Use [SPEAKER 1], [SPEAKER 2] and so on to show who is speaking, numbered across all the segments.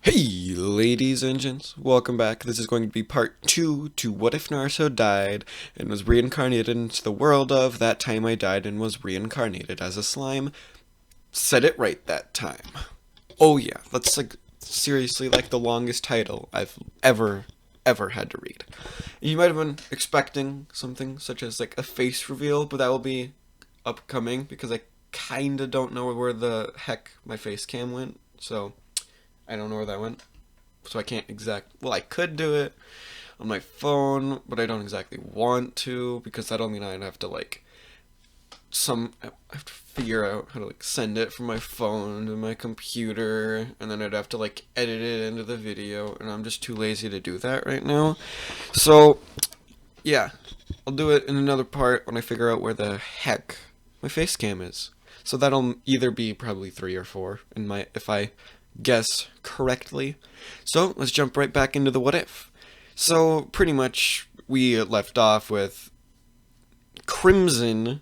[SPEAKER 1] Hey, ladies and gents, welcome back. This is going to be part 2 to What If Naruto Died and was reincarnated into the world of That Time I Died and Was Reincarnated as a Slime. Said it right that time. Oh yeah, that's seriously the longest title I've ever had to read. You might have been expecting something such as a face reveal, but that will be upcoming because I kinda don't know where the heck my face cam went, so I don't know where that went, so I can't well, I could do it on my phone, but I don't exactly want to, because that'll mean I'd have to, I have to figure out how to, send it from my phone to my computer, and then I'd have to, edit it into the video, and I'm just too lazy to do that right now. So, yeah, I'll do it in another part when I figure out where the heck my face cam is. So that'll either be probably 3 or 4 if I guess correctly. So let's jump right back into the what if. So pretty much we left off with Crimson.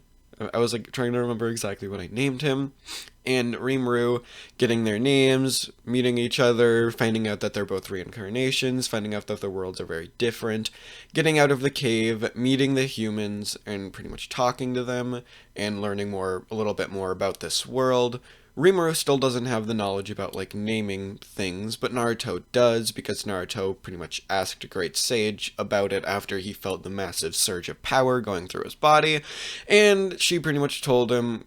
[SPEAKER 1] I was trying to remember exactly what I named him, and Rimuru getting their names, meeting each other, finding out that they're both reincarnations, finding out that their worlds are very different, getting out of the cave, meeting the humans, and pretty much talking to them, and learning a little bit more about this world. Rimuru still doesn't have the knowledge about, naming things, but Naruto does, because Naruto pretty much asked a Great Sage about it after he felt the massive surge of power going through his body, and she pretty much told him,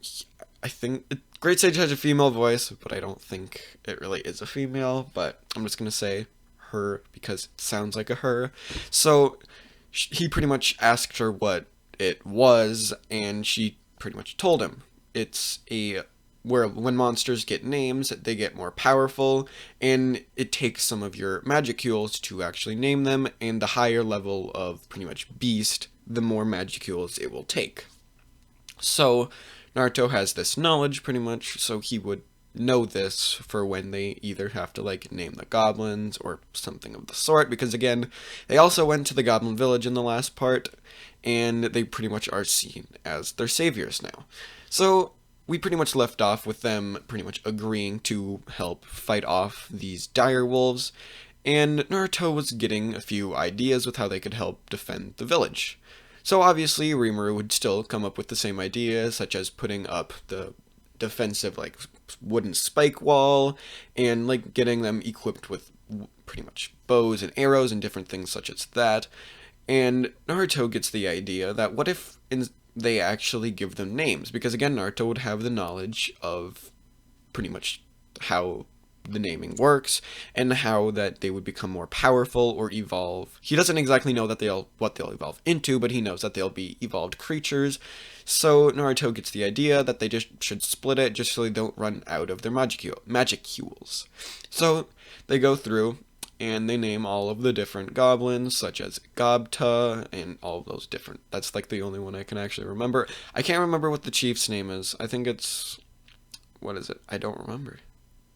[SPEAKER 1] I think, Great Sage has a female voice, but I don't think it really is a female, but I'm just gonna say her, because it sounds like a her. So, he pretty much asked her what it was, and she pretty much told him. It's where when monsters get names, they get more powerful, and it takes some of your magicules to actually name them, and the higher level of pretty much beast, the more magicules it will take. So, Naruto has this knowledge pretty much, so he would know this for when they either have to name the goblins or something of the sort, because again, they also went to the goblin village in the last part, and they pretty much are seen as their saviors now. So, we pretty much left off with them pretty much agreeing to help fight off these dire wolves, and Naruto was getting a few ideas with how they could help defend the village. So obviously Rimuru would still come up with the same ideas, such as putting up the defensive wooden spike wall, and getting them equipped with pretty much bows and arrows and different things such as that. And Naruto gets the idea that what if they actually give them names, because again, Naruto would have the knowledge of pretty much how the naming works and how that they would become more powerful or evolve. He doesn't exactly know what they'll evolve into, but he knows that they'll be evolved creatures. So Naruto gets the idea that they just should split it just so they don't run out of their magicules. So they go through and they name all of the different goblins, such as Gobta, and all of those different. That's the only one I can actually remember. I can't remember what the chief's name is. I think it's, what is it? I don't remember.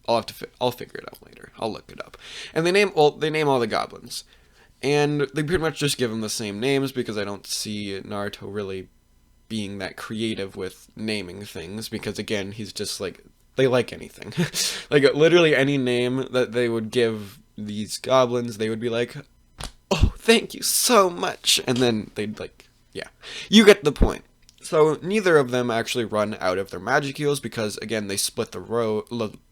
[SPEAKER 1] I'll figure it out later. I'll look it up. And they name all the goblins, and they pretty much just give them the same names, because I don't see Naruto really being that creative with naming things, because again, he's just they like anything. Literally any name that they would give these goblins, they would be like, oh, thank you so much, and then they'd yeah, you get the point. So neither of them actually run out of their magicules, because again, they split the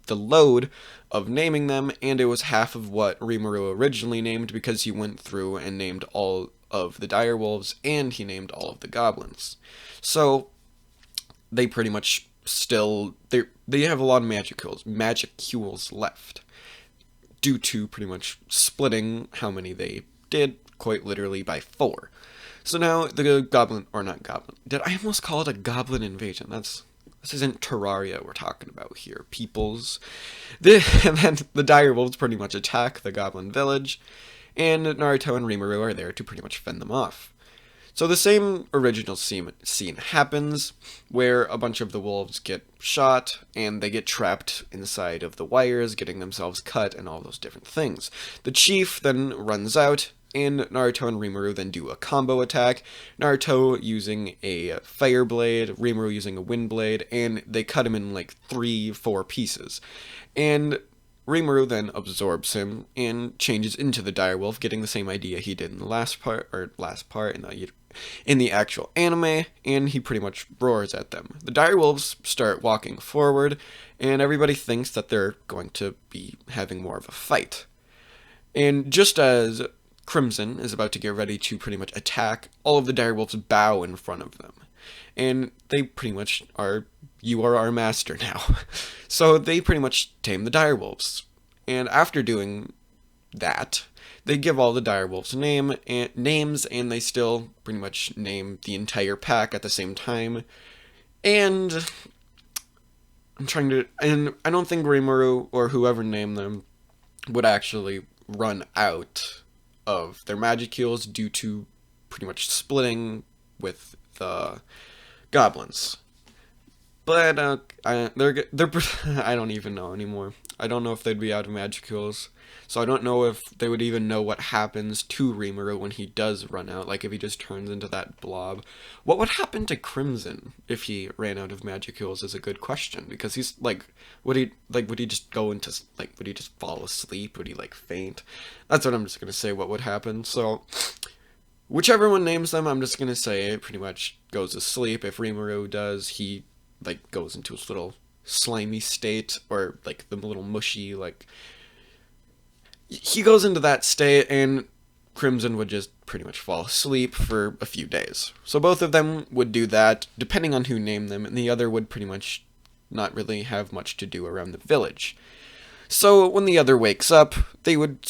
[SPEAKER 1] load of naming them, and it was half of what Rimuru originally named, because he went through and named all of the direwolves, and he named all of the goblins. So they pretty much they have a lot of magicules left, due to pretty much splitting how many they did, quite literally by 4. So now the goblin, or not goblin, did I almost call it a goblin invasion? This isn't Terraria we're talking about here, peoples. And then the dire wolves pretty much attack the goblin village, and Naruto and Rimuru are there to pretty much fend them off. So the same original scene happens, where a bunch of the wolves get shot, and they get trapped inside of the wires, getting themselves cut, and all those different things. The chief then runs out, and Naruto and Rimuru then do a combo attack, Naruto using a fire blade, Rimuru using a wind blade, and they cut him in 3-4 pieces. And Rimuru then absorbs him and changes into the direwolf, getting the same idea he did in the last part in the actual anime, and he pretty much roars at them. The direwolves start walking forward, and everybody thinks that they're going to be having more of a fight. And just as Crimson is about to get ready to pretty much attack, all of the direwolves bow in front of them. And they pretty much are, you are our master now. So they pretty much tame the direwolves. And after doing that, they give all the direwolves names, and they still pretty much name the entire pack at the same time. And and I don't think Rimuru or whoever named them would actually run out of their magicules due to pretty much splitting with the goblins. But I don't even know anymore. I don't know if they'd be out of magicules, so I don't know if they would even know what happens to Rimuru when he does run out, like if he just turns into that blob. What would happen to Crimson if he ran out of magicules is a good question, because he's would he just go into, would he just fall asleep? Would he faint? That's what I'm just gonna say what would happen. So whichever one names them, I'm just gonna say it pretty much goes to sleep. If Rimuru does, he goes into his little slimy state, or the little mushy, he goes into that state, and Crimson would just pretty much fall asleep for a few days. So both of them would do that, depending on who named them, and the other would pretty much not really have much to do around the village. So when the other wakes up, they would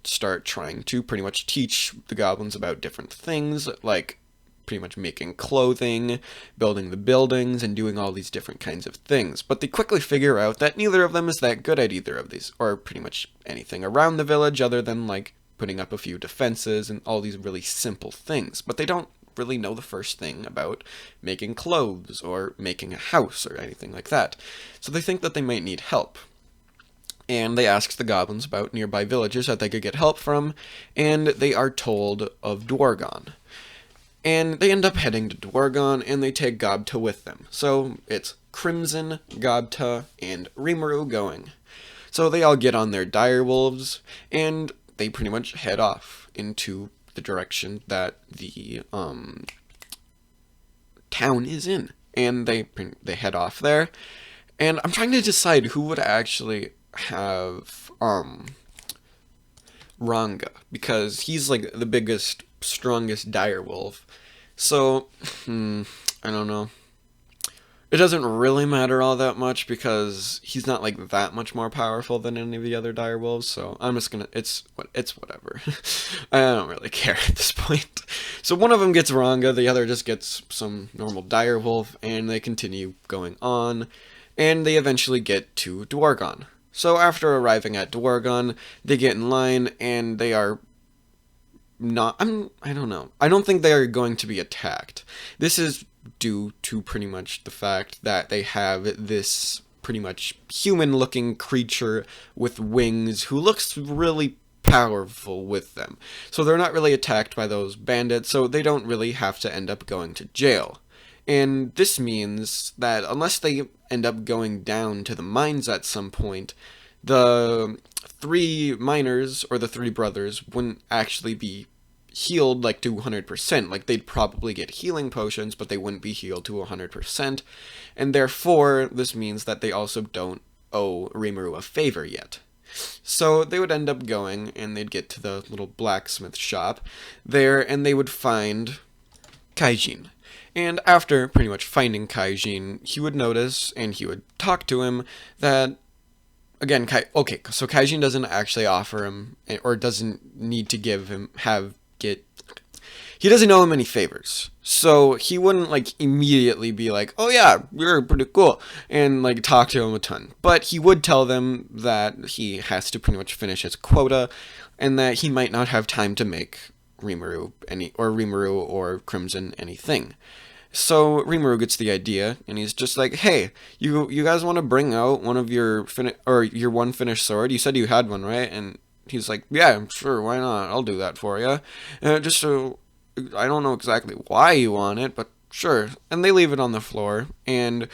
[SPEAKER 1] start trying to pretty much teach the goblins about different things, like pretty much making clothing, building the buildings, and doing all these different kinds of things. But they quickly figure out that neither of them is that good at either of these, or pretty much anything around the village other than putting up a few defenses and all these really simple things. But they don't really know the first thing about making clothes or making a house or anything like that. So they think that they might need help. And they ask the goblins about nearby villages that they could get help from, and they are told of Dwargon. And they end up heading to Dwargon, and they take Gobta with them. So it's Crimson, Gobta, and Rimuru going. So they all get on their direwolves, and they pretty much head off into the direction that the town is in. And they head off there. And I'm trying to decide who would actually have Ranga, because he's the biggest, strongest direwolf. So I don't know. It doesn't really matter all that much, because he's not that much more powerful than any of the other direwolves. So I'm just gonna, it's whatever. I don't really care at this point. So one of them gets Ranga, the other just gets some normal direwolf, and they continue going on, and they eventually get to Dwargon. So after arriving at Dwargon, they get in line, and they are I don't know. I don't think they are going to be attacked. This is due to pretty much the fact that they have this pretty much human-looking creature with wings who looks really powerful with them. So they're not really attacked by those bandits, so they don't really have to end up going to jail. And this means that unless they end up going down to the mines at some point, the three miners, or the three brothers, wouldn't actually be healed to 100%. They'd probably get healing potions, but they wouldn't be healed to 100%. And therefore, this means that they also don't owe Rimuru a favor yet. So they would end up going, and they'd get to the little blacksmith shop there, and they would find Kaijin. And after pretty much finding Kaijin, he would notice, and he would talk to him, that again, so Kaijin doesn't actually offer him, or doesn't need to give him, he doesn't owe him any favors. So he wouldn't, immediately be oh yeah, you're pretty cool, and, talk to him a ton. But he would tell them that he has to pretty much finish his quota, and that he might not have time to make Rimuru or Crimson anything. So Rimuru gets the idea, and he's just hey, you guys want to bring out one of your one finished sword? You said you had one, right? And he's yeah, sure, why not? I'll do that for you. Just so, I don't know exactly why you want it, but sure. And they leave it on the floor, and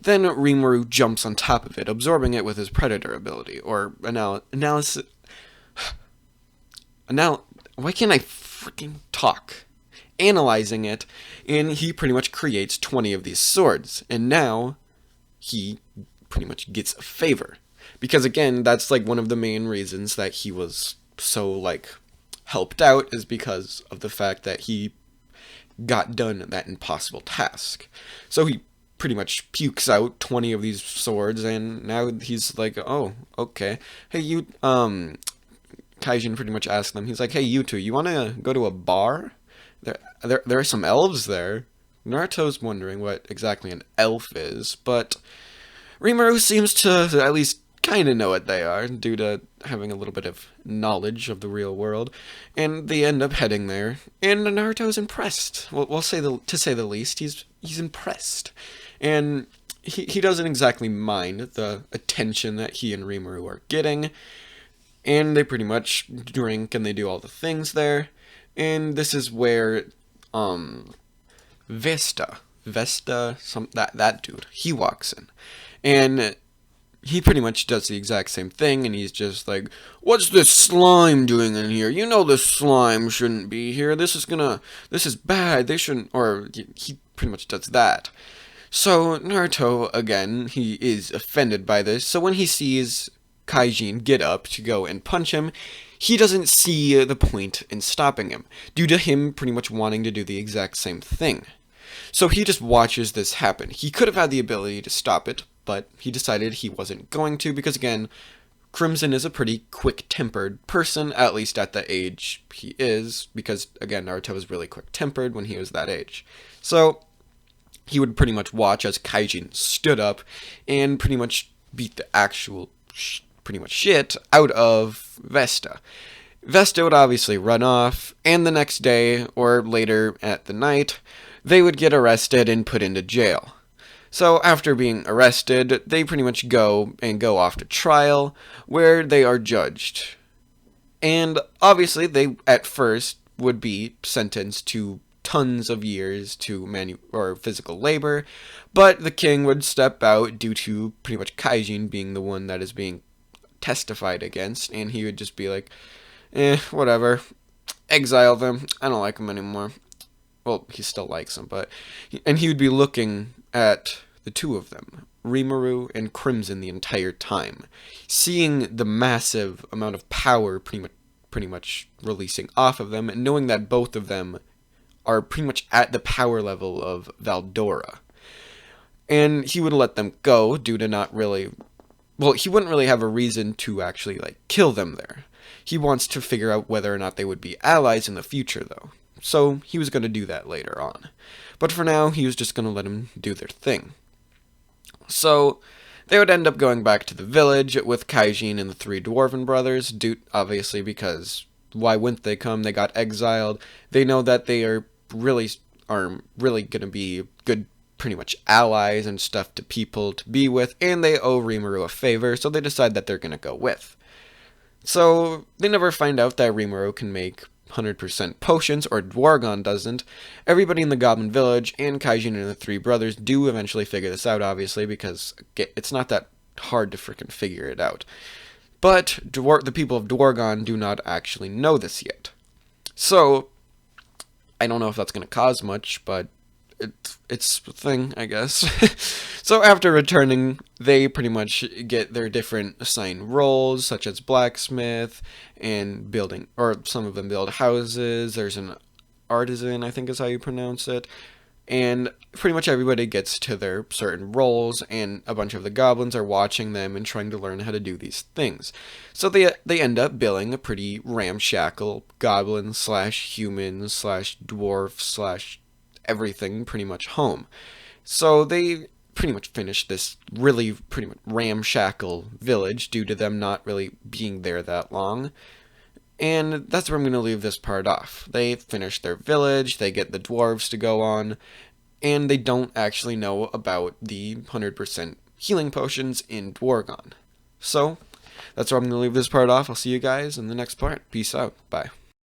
[SPEAKER 1] Then Rimuru jumps on top of it, absorbing it with his Predator ability, or analysis. Why can't I freaking talk? Analyzing it, and he pretty much creates 20 of these swords, and now he pretty much gets a favor. Because again, that's like one of the main reasons that he was so like helped out, is because of the fact that he got done that impossible task. So he pretty much pukes out 20 of these swords, and now he's like, oh, okay. Hey, you, Kaijin pretty much asked them, he's like, hey, you two, you want to go to a bar? There are some elves there. Naruto's wondering what exactly an elf is, but Rimuru seems to at least kind of know what they are, due to having a little bit of knowledge of the real world, and they end up heading there, and Naruto's impressed. We'll say to say the least, he's impressed, and he doesn't exactly mind the attention that he and Rimuru are getting, and they pretty much drink and they do all the things there, and this is where Vesta, that dude, he walks in, and he pretty much does the exact same thing, and he's just like, what's this slime doing in here? You know this slime shouldn't be here. This is bad. They shouldn't, or he pretty much does that. So Naruto, again, he is offended by this, so when he sees Kaijin get up to go and punch him, he doesn't see the point in stopping him, due to him pretty much wanting to do the exact same thing. So he just watches this happen. He could have had the ability to stop it, but he decided he wasn't going to, because again, Crimson is a pretty quick-tempered person, at least at the age he is, because again, Naruto was really quick-tempered when he was that age. So he would pretty much watch as Kaijin stood up and pretty much beat the actual pretty much shit out of Vesta. Vesta would obviously run off, and the next day, or later at the night, they would get arrested and put into jail. So after being arrested, they pretty much go off to trial, where they are judged. And obviously they, at first, would be sentenced to tons of years to physical labor, but the king would step out due to pretty much Kaijin being the one that is being testified against, and he would just be like, whatever, exile them, I don't like them anymore. Well, he still likes them, and he would be looking at the two of them, Rimuru and Crimson, the entire time, seeing the massive amount of power pretty much releasing off of them, and knowing that both of them are pretty much at the power level of Valdora. And he would let them go due to not really, well, he wouldn't really have a reason to actually like kill them there. He wants to figure out whether or not they would be allies in the future, though. So he was going to do that later on. But for now, he was just going to let them do their thing. So they would end up going back to the village with Kaijin and the three Dwarven brothers, obviously because why wouldn't they come? They got exiled. They know that they are really going to be good, pretty much allies and stuff to people to be with, and they owe Rimuru a favor, so they decide that they're going to go with. So they never find out that Rimuru can make 100% potions, or Dwargon doesn't. Everybody in the Goblin Village and Kaijin and the three brothers do eventually figure this out, obviously, because it's not that hard to freaking figure it out. But the people of Dwargon do not actually know this yet. So I don't know if that's going to cause much, but it's a thing, I guess. So after returning, they pretty much get their different assigned roles, such as blacksmith and building, or some of them build houses. There's an artisan, I think is how you pronounce it. And pretty much everybody gets to their certain roles, and a bunch of the goblins are watching them and trying to learn how to do these things. So they end up building a pretty ramshackle goblin slash human slash dwarf slash everything pretty much home. So they pretty much finished this really pretty much ramshackle village due to them not really being there that long. And that's where I'm going to leave this part off. They finish their village, they get the dwarves to go on, and they don't actually know about the 100% healing potions in Dwargon. So, that's where I'm going to leave this part off. I'll see you guys in the next part. Peace out. Bye.